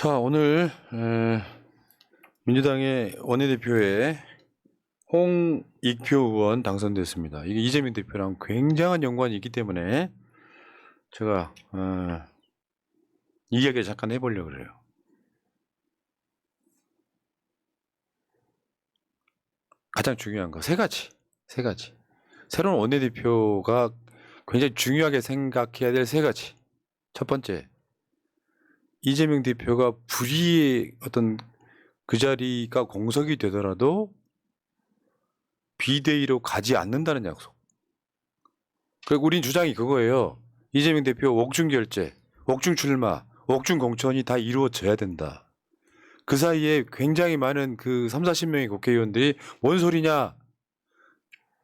자, 오늘 민주당의 원내대표에 홍익표 의원 당선됐습니다. 이게 이재명 대표랑 굉장한 연관이 있기 때문에 제가 이 이야기 잠깐 해보려고 그래요. 가장 중요한 거 세 가지. 새로운 원내대표가 굉장히 중요하게 생각해야 될 세 가지. 첫 번째, 이재명 대표가 불의의 어떤 그 자리가 공석이 되더라도 비대위로 가지 않는다는 약속. 그리고 우린 주장이 그거예요. 이재명 대표 옥중 결재, 옥중 출마, 옥중 공천이 다 이루어져야 된다. 그 사이에 굉장히 많은 그 30-40명의 국회의원들이 뭔 소리냐,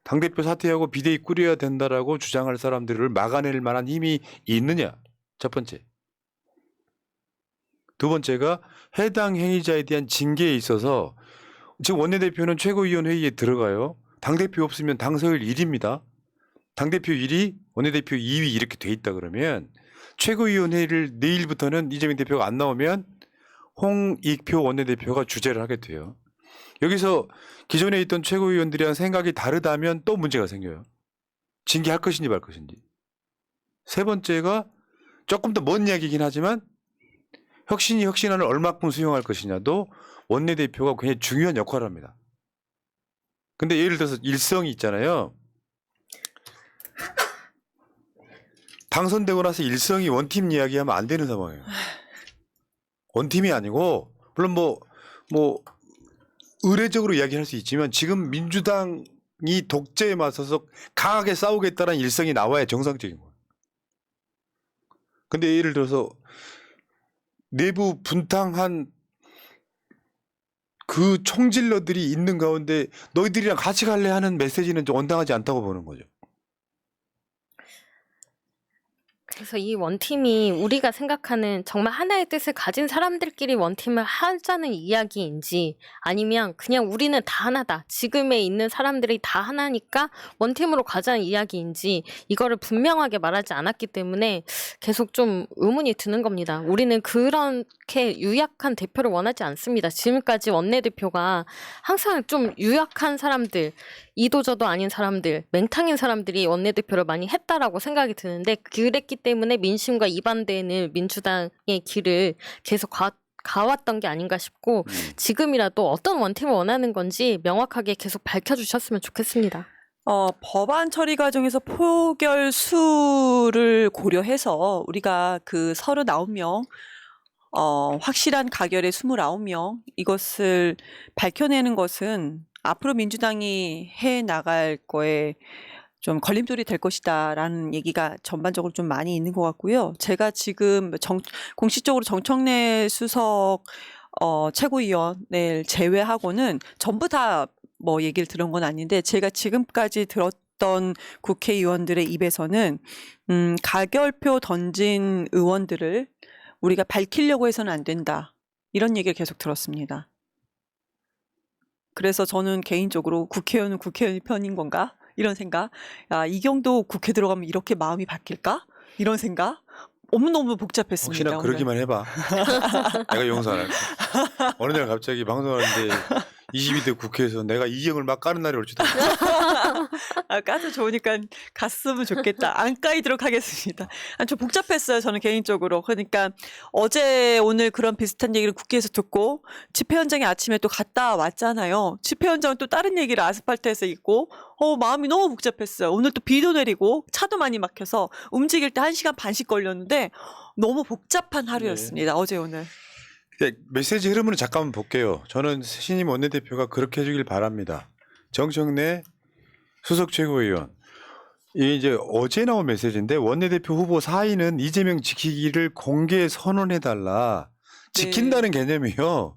당대표 사퇴하고 비대위 꾸려야 된다라고 주장할 사람들을 막아낼 만한 힘이 있느냐. 첫 번째. 두 번째가 해당 행위자에 대한 징계에 있어서 지금 원내대표는 최고위원회의에 들어가요. 당대표 없으면 당서열 1위입니다. 당대표 1위, 원내대표 2위 이렇게 돼 있다 그러면 최고위원회의를 내일부터는 이재명 대표가 안 나오면 홍익표 원내대표가 주재를 하게 돼요. 여기서 기존에 있던 최고위원들이랑 생각이 다르다면 또 문제가 생겨요. 징계할 것인지 말 것인지. 세 번째가 조금 더 먼 이야기이긴 하지만 혁신이 혁신안을 얼마큼 수용할 것이냐도 원내대표가 굉장히 중요한 역할을 합니다. 근데 예를 들어서 일성이 있잖아요. 당선되고 나서 일성이 원팀 이야기하면 안 되는 상황이에요. 원팀이 아니고 물론 뭐 의례적으로 이야기할 수 있지만 지금 민주당이 독재에 맞서서 강하게 싸우겠다는 일성이 나와야 정상적인 거예요. 근데 예를 들어서 내부 분탕한 그 총질러들이 있는 가운데 너희들이랑 같이 갈래 하는 메시지는 좀 온당하지 않다고 보는 거죠. 그래서 이 원팀이 우리가 생각하는 정말 하나의 뜻을 가진 사람들끼리 원팀을 하자는 이야기인지 아니면 그냥 우리는 다 하나다. 지금에 있는 사람들이 다 하나니까 원팀으로 가자는 이야기인지 이거를 분명하게 말하지 않았기 때문에 계속 좀 의문이 드는 겁니다. 우리는 그렇게 유약한 대표를 원하지 않습니다. 지금까지 원내대표가 항상 좀 유약한 사람들, 이도저도 아닌 사람들, 맹탕인 사람들이 원내대표를 많이 했다라고 생각이 드는데 그랬기 때문에 민심과 이반되는 민주당의 길을 계속 가왔던 게 아닌가 싶고 지금이라도 어떤 원팀을 원하는 건지 명확하게 계속 밝혀주셨으면 좋겠습니다. 법안 처리 과정에서 표결 수를 고려해서 우리가 그 39명 확실한 가결의 29명 이것을 밝혀내는 것은 앞으로 민주당이 해 나갈 거에 좀 걸림돌이 될 것이다라는 얘기가 전반적으로 좀 많이 있는 것 같고요. 제가 지금 공식적으로 정청래 수석 최고위원을 제외하고는 전부 다 뭐 얘기를 들은 건 아닌데 제가 지금까지 들었던 국회의원들의 입에서는 가결표 던진 의원들을 우리가 밝히려고 해서는 안 된다. 이런 얘기를 계속 들었습니다. 그래서 저는 개인적으로 국회의원은 국회의원 편인 건가? 이런 생각. 이경도 국회 들어가면 이렇게 마음이 바뀔까? 이런 생각. 너무너무 복잡했습니다. 혹시나 그러기만 해봐. 내가 용서 안 할게. 어느 날 갑자기 방송하는데 22대 국회에서 내가 이경을 막 까는 날이 올지도 몰라. 까도 좋으니까 갔으면 좋겠다. 안 까이도록 하겠습니다. 좀 복잡했어요. 저는 개인적으로. 그러니까 어제 오늘 그런 비슷한 얘기를 국회에서 듣고 집회 현장에 아침에 또 갔다 왔잖아요. 집회 현장은 또 다른 얘기를 아스팔트에서 있고 마음이 너무 복잡했어요. 오늘 또 비도 내리고 차도 많이 막혀서 움직일 때 1시간 반씩 걸렸는데 너무 복잡한 하루였습니다. 네. 어제 오늘. 메시지 흐름을 잠깐만 볼게요. 저는 신임 원내대표가 그렇게 해주길 바랍니다. 정청래 수석 최고위원. 이게 이제 어제 나온 메시지인데 원내대표 후보 4인은 이재명 지키기를 공개 선언해달라. 지킨다는 개념이요.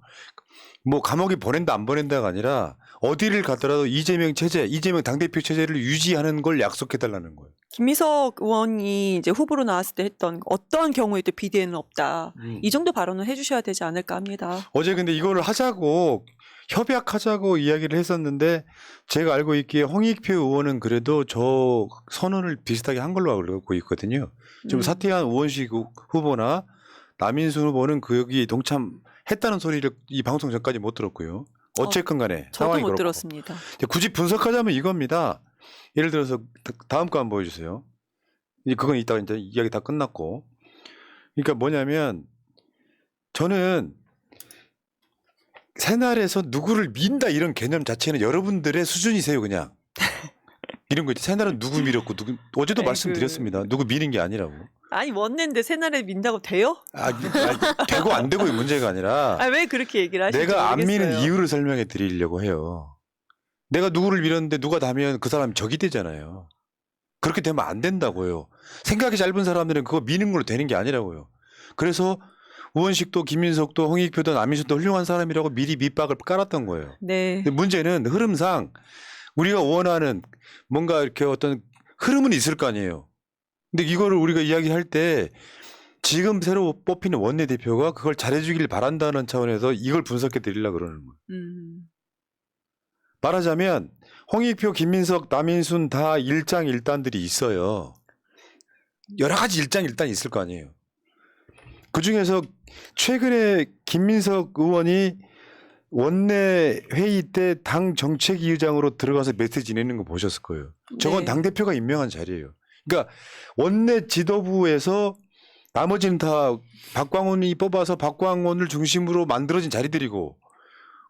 뭐 감옥에 보낸다 안 보낸다가 아니라 어디를 가더라도 이재명 체제, 이재명 당대표 체제를 유지하는 걸 약속해달라는 거예요. 김미석 의원이 이제 후보로 나왔을 때 했던 어떤 경우에도 비대위는 없다. 이 정도 발언을 해주셔야 되지 않을까 합니다. 어제 근데 이거를 하자고 협약하자고 이야기를 했었는데 제가 알고 있기에 홍익표 의원은 그래도 저 선언을 비슷하게 한 걸로 알고 있거든요. 지금 사퇴한 우원식 후보나 남인순 후보는 그 여기 동참했다는 소리를 이 방송 전까지 못 들었고요. 어쨌건 간에 저도 상황이 못 그렇고. 들었습니다. 이제 굳이 분석하자면 이겁니다. 예를 들어서 다음 거 한번 보여주세요. 그건 이따가 이제 이야기 다 끝났고. 그러니까 뭐냐면 저는 새날에서 누구를 민다 이런 개념 자체는 여러분들의 수준이세요, 그냥. 이런 거 있죠. 새날은 누구 밀었고 어제도 아이고. 말씀드렸습니다. 누구 미는 게 아니라고. 아니 원내인데 새날에 민다고 돼요? 되고 안 되고의 문제가 아니라 아 왜 그렇게 얘기를 하시는지 내가 안 모르겠어요. 미는 이유를 설명해 드리려고 해요. 내가 누구를 밀었는데 누가 다면 그 사람이 적이 되잖아요. 그렇게 되면 안 된다고요. 생각이 짧은 사람들은 그거 미는 걸로 되는 게 아니라고요. 그래서 우원식도 김민석도 홍익표도 남인순도 훌륭한 사람이라고 미리 밑박을 깔았던 거예요. 네. 근데 문제는 흐름상 우리가 원하는 뭔가 이렇게 어떤 흐름은 있을 거 아니에요. 근데 이거를 우리가 이야기할 때 지금 새로 뽑히는 원내대표가 그걸 잘해주길 바란다는 차원에서 이걸 분석해 드리려고 그러는 거예요. 말하자면 홍익표, 김민석, 남인순 다 일장일단들이 있어요. 여러 가지 일장일단이 있을 거 아니에요. 그중에서 최근에 김민석 의원이 원내 회의 때 당 정책위의장으로 들어가서 메시지 내는 거 보셨을 거예요. 저건 네. 당대표가 임명한 자리예요. 그러니까 원내 지도부에서 나머지는 다 박광원이 뽑아서 박광원을 중심으로 만들어진 자리들이고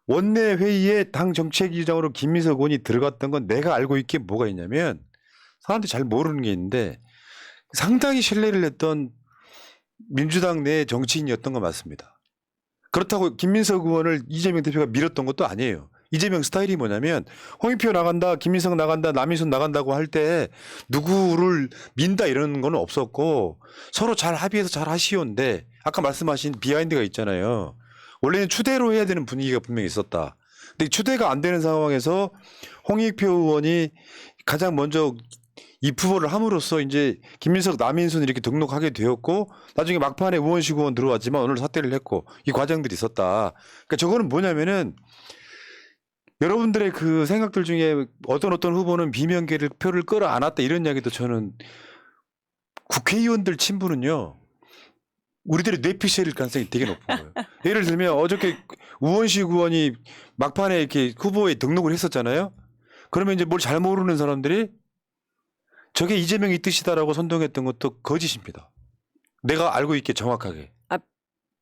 원내 회의에 당 정책위의장으로 김민석 의원이 들어갔던 건 내가 알고 있기에 뭐가 있냐면 사람들이 잘 모르는 게 있는데 상당히 신뢰를 했던 민주당 내 정치인이었던 건 맞습니다. 그렇다고 김민석 의원을 이재명 대표가 밀었던 것도 아니에요. 이재명 스타일이 뭐냐면 홍익표 나간다, 김민석 나간다, 남인순 나간다고 할 때 누구를 민다 이런 건 없었고 서로 잘 합의해서 잘 하시오인데 아까 말씀하신 비하인드가 있잖아요. 원래는 추대로 해야 되는 분위기가 분명히 있었다. 근데 추대가 안 되는 상황에서 홍익표 의원이 가장 먼저 입후보를 함으로써 이제 김민석, 남인순 이렇게 등록하게 되었고 나중에 막판에 우원식 의원 들어왔지만 오늘 사퇴를 했고 이 과정들이 있었다. 그러니까 저거는 뭐냐면은 여러분들의 그 생각들 중에 어떤 후보는 비명계를 표를 끌어안았다 이런 이야기도 저는 국회의원들 친분은요. 우리들의 뇌피셜일 가능성이 되게 높은 거예요. 예를 들면 어저께 우원식 의원이 막판에 이렇게 후보에 등록을 했었잖아요. 그러면 이제 뭘 잘 모르는 사람들이 저게 이재명이 뜻이다라고 선동했던 것도 거짓입니다. 내가 알고 있기에 정확하게.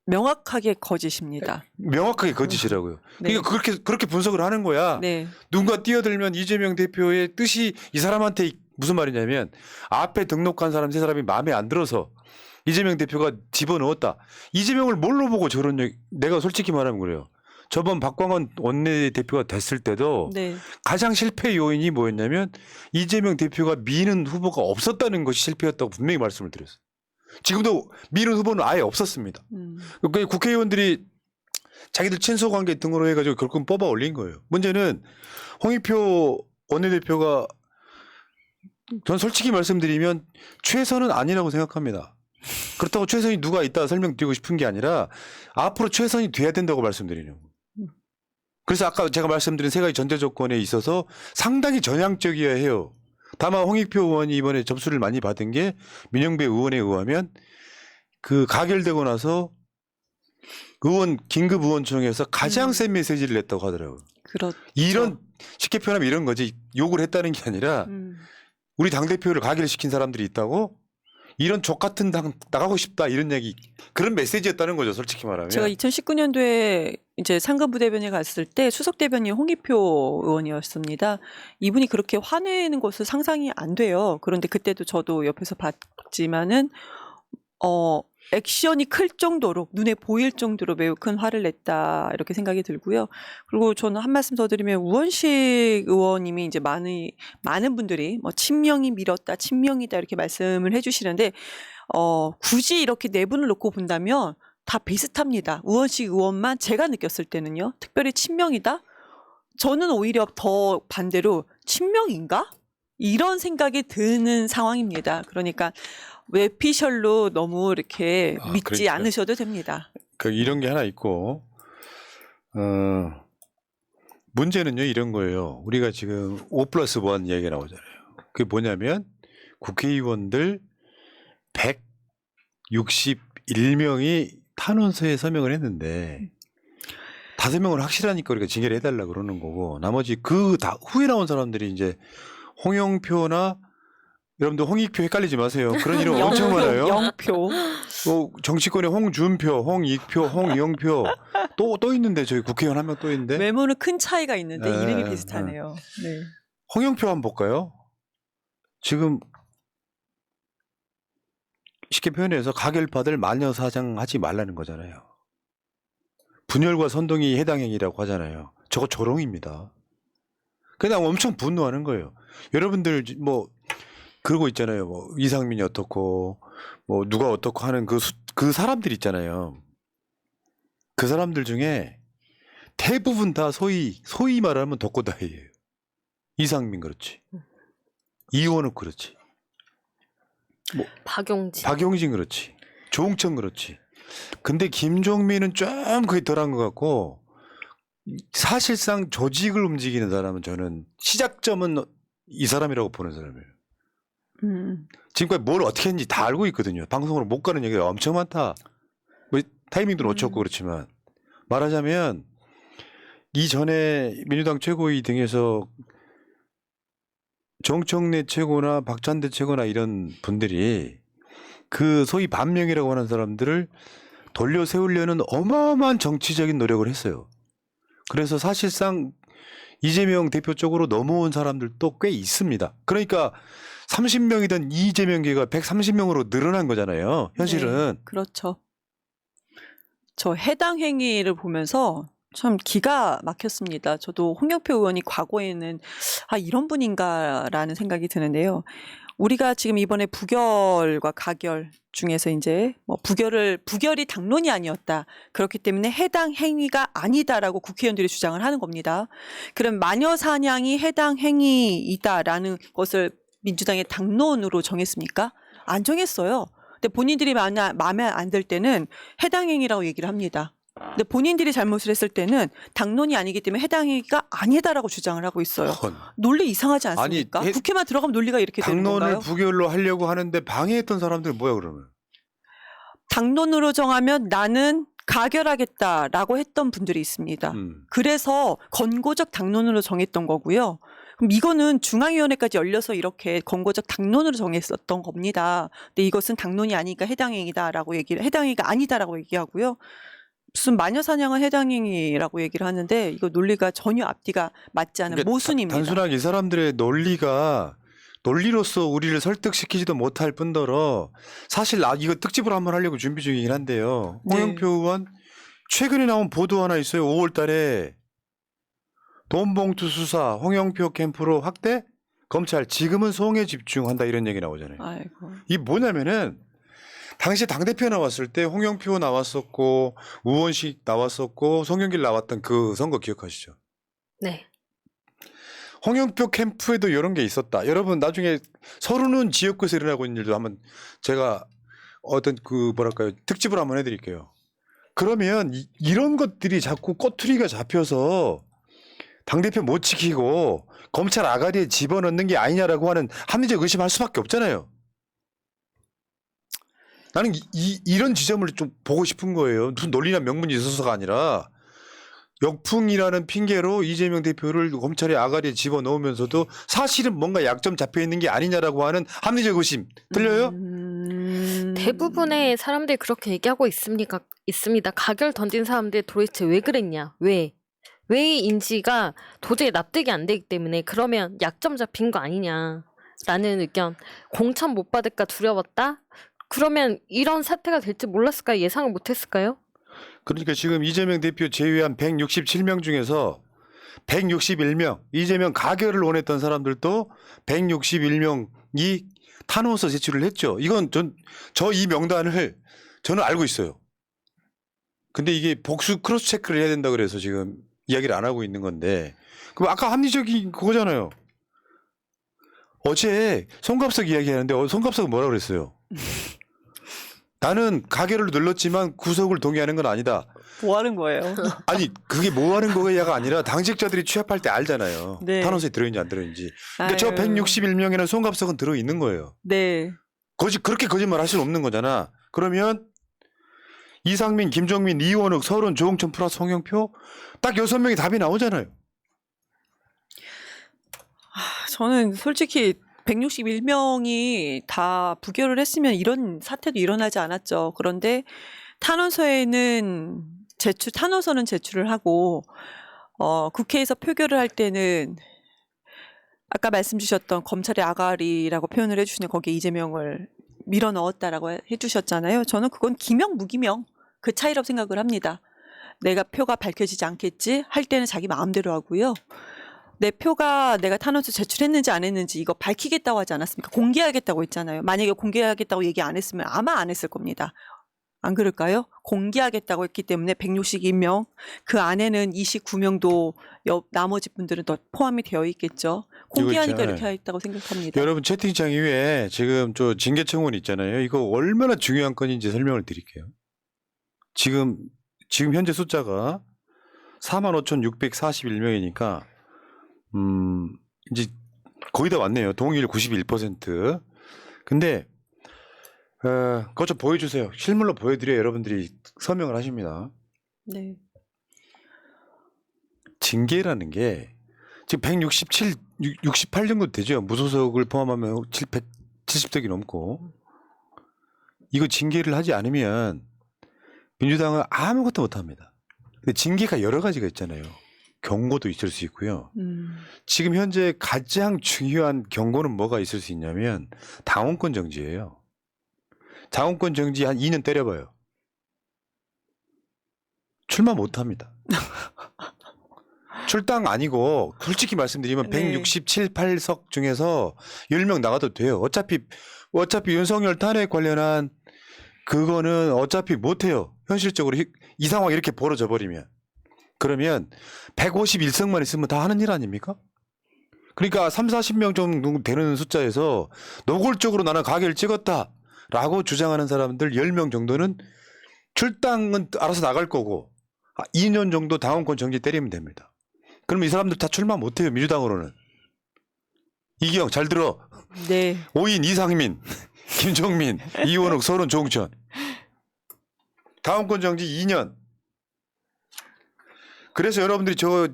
명확하게 거짓입니다. 명확하게 거짓이라고요. 네. 그러니까 그렇게 분석을 하는 거야. 네. 누군가 뛰어들면 이재명 대표의 뜻이 이 사람한테 무슨 말이냐면 앞에 등록한 사람 세 사람이 마음에 안 들어서 이재명 대표가 집어넣었다. 이재명을 뭘로 보고 저런 얘기, 내가 솔직히 말하면 그래요. 저번 박광원 원내대표가 됐을 때도 네. 가장 실패 요인이 뭐였냐면 이재명 대표가 미는 후보가 없었다는 것이 실패였다고 분명히 말씀을 드렸어요. 지금도 미는 후보는 아예 없었습니다. 그러니까 국회의원들이 자기들 친소관계 등으로 해가지고 결국 뽑아 올린 거예요. 문제는 홍익표 원내대표가 전 솔직히 말씀드리면 최선은 아니라고 생각합니다. 그렇다고 최선이 누가 있다 설명드리고 싶은 게 아니라 앞으로 최선이 돼야 된다고 말씀드리려고. 그래서 아까 제가 말씀드린 세 가지 전제 조건에 있어서 상당히 전향적이어야 해요. 다만 홍익표 의원이 이번에 접수를 많이 받은 게 민영배 의원에 의하면 그 가결되고 나서 긴급 의원총회에서 가장 센 메시지를 냈다고 하더라고요. 이런 쉽게 표현하면 이런 거지. 욕을 했다는 게 아니라 우리 당대표를 가결시킨 사람들이 있다고 이런 족 같은 당 나가고 싶다 이런 얘기 그런 메시지였다는 거죠. 솔직히 말하면. 제가 2019년도에 이제 상근부대변에 갔을 때 수석 대변인 홍익표 의원이었습니다. 이분이 그렇게 화내는 것은 상상이 안 돼요. 그런데 그때도 저도 옆에서 봤지만은 액션이 클 정도로 눈에 보일 정도로 매우 큰 화를 냈다 이렇게 생각이 들고요. 그리고 저는 한 말씀 더 드리면 우원식 의원님이 이제 많은 분들이 뭐 친명이 밀었다, 친명이다 이렇게 말씀을 해주시는데 굳이 이렇게 네 분을 놓고 본다면 다 비슷합니다. 우원식 의원만 제가 느꼈을 때는요. 특별히 친명이다? 저는 오히려 더 반대로 친명인가? 이런 생각이 드는 상황입니다. 그러니까 뇌피셜로 너무 이렇게 믿지 그러니까요. 않으셔도 됩니다. 이런 게 하나 있고 문제는요 이런 거예요. 우리가 지금 5+1 얘기가 나오잖아요. 그게 뭐냐면 국회의원들 161명이 탄원서에 서명을 했는데 5명은 확실하니까 우리가 징계를 해달라 그러는 거고 나머지 그 다 후에 나온 사람들이 이제 홍영표나 여러분들 홍익표 헷갈리지 마세요. 그런 이름 엄청 많아요. 영표. 정치권에 홍준표, 홍익표, 홍영표 또 있는데 저희 국회의원 한 명 또 있는데 외모는 큰 차이가 있는데 네, 이름이 비슷하네요. 네. 홍영표 한번 볼까요? 지금 쉽게 표현해서 가결받을 마녀 사장 하지 말라는 거잖아요. 분열과 선동이 해당 행위라고 하잖아요. 저거 조롱입니다. 그냥 엄청 분노하는 거예요. 여러분들 뭐 그러고 있잖아요. 뭐 이상민이 어떻고 뭐 누가 어떻고 하는 그 사람들 있잖아요. 그 사람들 중에 대부분 다 소위 말하면 덕고다이예요. 이상민 그렇지. 이원욱 그렇지. 박용진 그렇지. 조홍천 그렇지. 근데 김종민은 좀 그게 덜한 것 같고 사실상 조직을 움직이는 사람은 저는 시작점은 이 사람이라고 보는 사람이에요. 지금까지 뭘 어떻게 했는지 다 알고 있거든요. 방송으로 못 가는 얘기가 엄청 많다. 뭐 타이밍도 놓쳤고 그렇지만 말하자면 이전에 민주당 최고위 등에서 정청래 최고나 박찬대 최고나 이런 분들이 그 소위 반명이라고 하는 사람들을 돌려 세우려는 어마어마한 정치적인 노력을 했어요. 그래서 사실상 이재명 대표 쪽으로 넘어온 사람들도 꽤 있습니다. 그러니까 30명이던 이재명계가 130명으로 늘어난 거잖아요. 현실은. 네, 그렇죠. 저 해당 행위를 보면서 참 기가 막혔습니다. 저도 홍영표 의원이 과거에는 이런 분인가라는 생각이 드는데요. 우리가 지금 이번에 부결과 가결 중에서 이제 뭐 부결이 당론이 아니었다. 그렇기 때문에 해당 행위가 아니다라고 국회의원들이 주장을 하는 겁니다. 그럼 마녀 사냥이 해당 행위이다라는 것을 민주당의 당론으로 정했습니까? 안 정했어요. 근데 본인들이 마음에 안 들 때는 해당 행위라고 얘기를 합니다. 근데 본인들이 잘못을 했을 때는 당론이 아니기 때문에 해당 행위가 아니다라고 주장을 하고 있어요. 논리 이상하지 않습니까? 아니, 국회만 들어가면 논리가 이렇게 되는 건가요? 당론을 부결로 하려고 하는데 방해했던 사람들은 뭐야 그러면? 당론으로 정하면 나는 가결하겠다라고 했던 분들이 있습니다. 그래서 권고적 당론으로 정했던 거고요. 그럼 이거는 중앙위원회까지 열려서 이렇게 권고적 당론으로 정했었던 겁니다. 근데 이것은 당론이 아니니까 해당행위다라고 해당행위가 아니다라고 얘기하고요. 무슨 마녀 사냥은 해당행위라고 얘기를 하는데 이거 논리가 전혀 앞뒤가 맞지 않은 그러니까 모순입니다. 단순하게 이 사람들의 논리로서 우리를 설득시키지도 못할 뿐더러 사실 이거 특집으로 한번 하려고 준비 중이긴 한데요. 홍영표 의원 최근에 나온 보도 하나 있어요. 5월 달에 돈봉투 수사 홍영표 캠프로 확대 검찰 지금은 소홍에 집중한다 이런 얘기 나오잖아요. 아이고. 이게 뭐냐면은 당시 당대표 나왔을 때 홍영표 나왔었고 우원식 나왔었고 송영길 나왔던 그 선거 기억하시죠? 네. 홍영표 캠프에도 이런 게 있었다. 여러분 나중에 서른은 지역구에서 일어나고 있는 일도 한번 제가 어떤 특집을 한번 해드릴게요. 그러면 이런 것들이 자꾸 꼬투리가 잡혀서 당대표 못 지키고 검찰 아가리에 집어넣는 게 아니냐라고 하는 합리적 의심할 수밖에 없잖아요. 나는 이런 지점을 좀 보고 싶은 거예요. 무슨 논리나 명분이 있어서가 아니라 역풍이라는 핑계로 이재명 대표를 검찰의 아가리에 집어넣으면서도 사실은 뭔가 약점 잡혀 있는 게 아니냐라고 하는 합리적 의심 들려요? 대부분의 사람들이 그렇게 얘기하고 있습니다. 가결 던진 사람들 도대체 왜 그랬냐? 왜인지가 도저히 납득이 안 되기 때문에 그러면 약점 잡힌 거 아니냐라는 의견. 공천 못 받을까 두려웠다? 그러면 이런 사태가 될지 몰랐을까요? 예상을 못했을까요? 그러니까 지금 이재명 대표 제외한 167명 중에서 161명 이재명 가결을 원했던 사람들도 161명이 탄원서 제출을 했죠. 이건 저 이 명단을 저는 알고 있어요. 근데 이게 복수 크로스 체크를 해야 된다 그래서 지금 이야기를 안 하고 있는 건데 그럼 아까 합리적인 그거잖아요. 어제 송갑석 이야기하는데 송갑석은 뭐라 그랬어요? 나는 가결을 눌렀지만 구속을 동의하는 건 아니다. 뭐 하는 거예요? 아니 그게 뭐 하는 거야가 아니라 당직자들이 취합할 때 알잖아요. 네. 탄원서에 들어있는지 안 들어있는지. 그러니까 저 161명에는 송갑석은 들어있는 거예요. 네. 그렇게 거짓말 할 수는 없는 거잖아. 그러면 이상민, 김종민, 이원욱, 서른, 조홍천 플러스 홍영표 딱 6명이 답이 나오잖아요. 저는 솔직히 161명이 다 부결을 했으면 이런 사태도 일어나지 않았죠. 그런데 탄원서는 제출을 하고 국회에서 표결을 할 때는 아까 말씀 주셨던 검찰의 아가리라고 표현을 해주시는 거기에 이재명을 밀어 넣었다라고 해주셨잖아요. 저는 그건 기명 무기명 그 차이라고 생각을 합니다. 내가 표가 밝혀지지 않겠지 할 때는 자기 마음대로 하고요. 내 표가 내가 탄원서 제출했는지 안 했는지 이거 밝히겠다고 하지 않았습니까? 공개하겠다고 했잖아요. 만약에 공개하겠다고 얘기 안 했으면 아마 안 했을 겁니다. 안 그럴까요? 공개하겠다고 했기 때문에 162명, 그 안에는 29명도 나머지 분들은 더 포함이 되어 있겠죠. 공개하니까 있잖아요. 이렇게 했다고 생각합니다. 여러분 채팅창 위에 지금 저 징계 청원 있잖아요. 이거 얼마나 중요한 건인지 설명을 드릴게요. 지금 현재 숫자가 45,641명이니까 이제 거의 다 왔네요. 동의율 91%. 근데 그것 좀 보여주세요. 실물로 보여드려야 여러분들이 서명을 하십니다. 네. 징계라는 게 지금 68 정도 되죠. 무소속을 포함하면 170석이 넘고. 이거 징계를 하지 않으면 민주당은 아무것도 못합니다. 근데 징계가 여러 가지가 있잖아요. 경고도 있을 수 있고요. 지금 현재 가장 중요한 경고는 뭐가 있을 수 있냐면 당원권 정지예요. 당원권 정지 한 2년 때려봐요. 출마 못합니다. 출당 아니고 솔직히 말씀드리면 네. 167, 8석 중에서 10명 나가도 돼요. 어차피 윤석열 탄핵 관련한 그거는 어차피 못해요. 현실적으로 이 상황이 이렇게 벌어져 버리면. 그러면 151석만 있으면 다 하는 일 아닙니까? 그러니까 3, 40명 정도 되는 숫자에서 노골적으로 나는 가게를 찍었다라고 주장하는 사람들 10명 정도는 출당은 알아서 나갈 거고 2년 정도 당원권 정지 때리면 됩니다. 그럼 이 사람들 다 출마 못해요. 민주당으로는. 이기영 잘 들어. 네. 5인 이상민, 김종민, 이원욱, 서른, 조홍천. 당원권 정지 2년. 그래서 여러분들이 저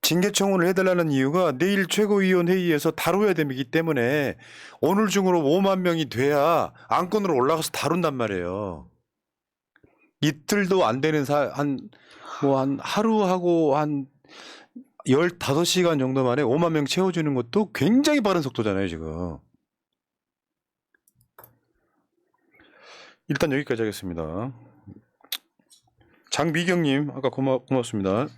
징계청원을 해달라는 이유가 내일 최고위원 회의에서 다뤄야 되기 때문에 오늘 중으로 5만 명이 돼야 안건으로 올라가서 다룬단 말이에요. 이틀도 안 되는 한 하루하고 한 15시간 정도 만에 5만 명 채워주는 것도 굉장히 빠른 속도잖아요, 지금. 일단 여기까지 하겠습니다. 장미경님, 아까 고맙습니다.